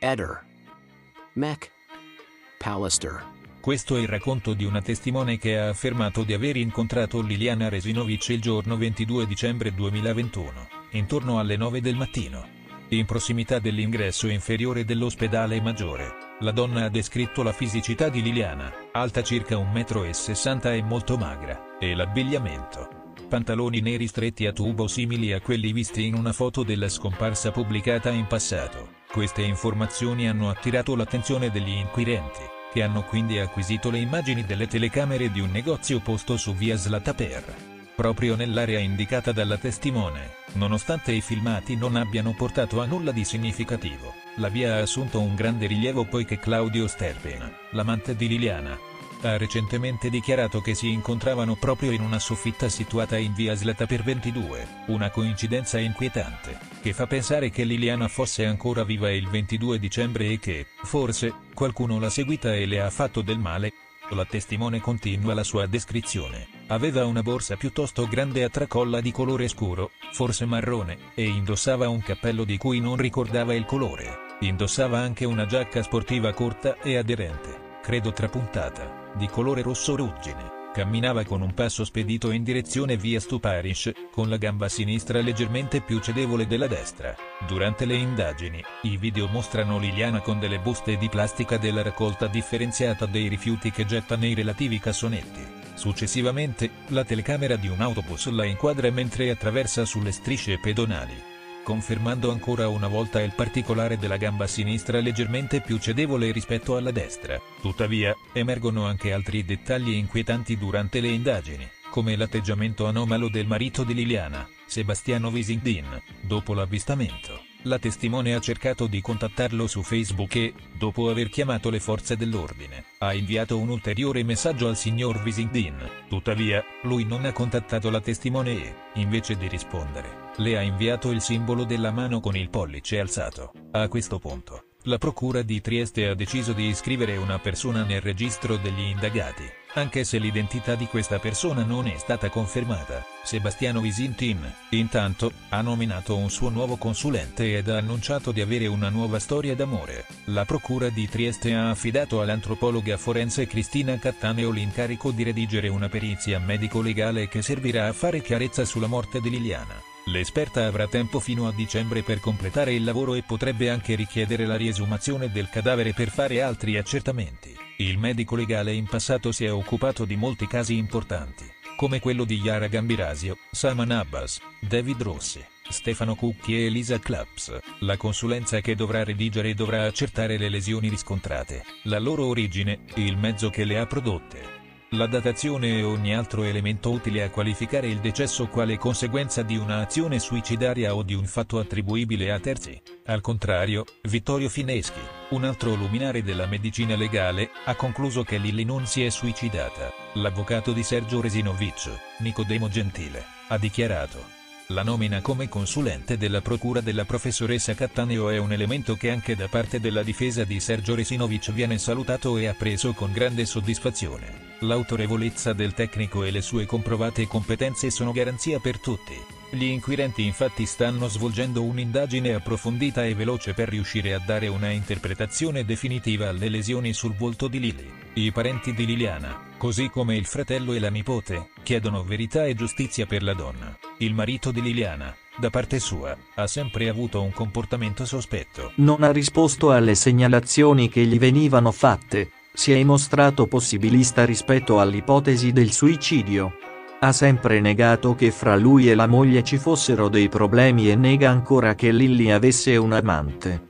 Eder. Mac. Pallister. Questo è il racconto di una testimone che ha affermato di aver incontrato Liliana Resinovic il giorno 22 dicembre 2021, intorno alle 9 del mattino. In prossimità dell'ingresso inferiore dell'ospedale maggiore, la donna ha descritto la fisicità di Liliana, alta circa 1,60 m e molto magra, e l'abbigliamento. Pantaloni neri stretti a tubo simili a quelli visti in una foto della scomparsa pubblicata in passato. Queste informazioni hanno attirato l'attenzione degli inquirenti, che hanno quindi acquisito le immagini delle telecamere di un negozio posto su via Zlataper, proprio nell'area indicata dalla testimone. Nonostante i filmati non abbiano portato a nulla di significativo, la via ha assunto un grande rilievo poiché Claudio Sterpin, l'amante di Liliana, ha recentemente dichiarato che si incontravano proprio in una soffitta situata in via Zlataper 22, una coincidenza inquietante, che fa pensare che Liliana fosse ancora viva il 22 dicembre e che, forse, qualcuno l'ha seguita e le ha fatto del male. La testimone continua la sua descrizione. Aveva una borsa piuttosto grande a tracolla di colore scuro, forse marrone, e indossava un cappello di cui non ricordava il colore. Indossava anche una giacca sportiva corta e aderente, credo trapuntata, di colore rosso ruggine. Camminava con un passo spedito in direzione via Stuparish, con la gamba sinistra leggermente più cedevole della destra. Durante le indagini, i video mostrano Liliana con delle buste di plastica della raccolta differenziata dei rifiuti che getta nei relativi cassonetti. Successivamente, la telecamera di un autobus la inquadra mentre attraversa sulle strisce pedonali, confermando ancora una volta il particolare della gamba sinistra leggermente più cedevole rispetto alla destra. Tuttavia, emergono anche altri dettagli inquietanti durante le indagini, come l'atteggiamento anomalo del marito di Liliana, Sebastiano Visindin, dopo l'avvistamento. La testimone ha cercato di contattarlo su Facebook e, dopo aver chiamato le forze dell'ordine, ha inviato un ulteriore messaggio al signor Visindin. Tuttavia, lui non ha contattato la testimone e, invece di rispondere, le ha inviato il simbolo della mano con il pollice alzato. A questo punto, la Procura di Trieste ha deciso di iscrivere una persona nel registro degli indagati, anche se l'identità di questa persona non è stata confermata. Sebastiano Visintin, intanto, ha nominato un suo nuovo consulente ed ha annunciato di avere una nuova storia d'amore. La Procura di Trieste ha affidato all'antropologa forense Cristina Cattaneo l'incarico di redigere una perizia medico-legale che servirà a fare chiarezza sulla morte di Liliana. L'esperta avrà tempo fino a dicembre per completare il lavoro e potrebbe anche richiedere la riesumazione del cadavere per fare altri accertamenti. Il medico legale in passato si è occupato di molti casi importanti, come quello di Yara Gambirasio, Saman Abbas, David Rossi, Stefano Cucchi e Elisa Claps. La consulenza che dovrà redigere dovrà accertare le lesioni riscontrate, la loro origine, il mezzo che le ha prodotte, la datazione e ogni altro elemento utile a qualificare il decesso quale conseguenza di una azione suicidaria o di un fatto attribuibile a terzi. Al contrario, Vittorio Fineschi, un altro luminare della medicina legale, ha concluso che Lili non si è suicidata. L'avvocato di Sergio Resinovic, Nicodemo Gentile, ha dichiarato: la nomina come consulente della procura della professoressa Cattaneo è un elemento che anche da parte della difesa di Sergio Resinovic viene salutato e appreso con grande soddisfazione. L'autorevolezza del tecnico e le sue comprovate competenze sono garanzia per tutti. Gli inquirenti infatti stanno svolgendo un'indagine approfondita e veloce per riuscire a dare una interpretazione definitiva alle lesioni sul volto di Lili. I parenti di Liliana, così come il fratello e la nipote, chiedono verità e giustizia per la donna. Il marito di Liliana, da parte sua, ha sempre avuto un comportamento sospetto. Non ha risposto alle segnalazioni che gli venivano fatte, si è mostrato possibilista rispetto all'ipotesi del suicidio. Ha sempre negato che fra lui e la moglie ci fossero dei problemi e nega ancora che Lily avesse un amante.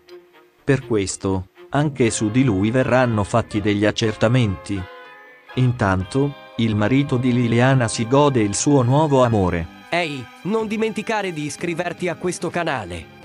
Per questo, anche su di lui verranno fatti degli accertamenti. Intanto, il marito di Liliana si gode il suo nuovo amore. Ehi, non dimenticare di iscriverti a questo canale.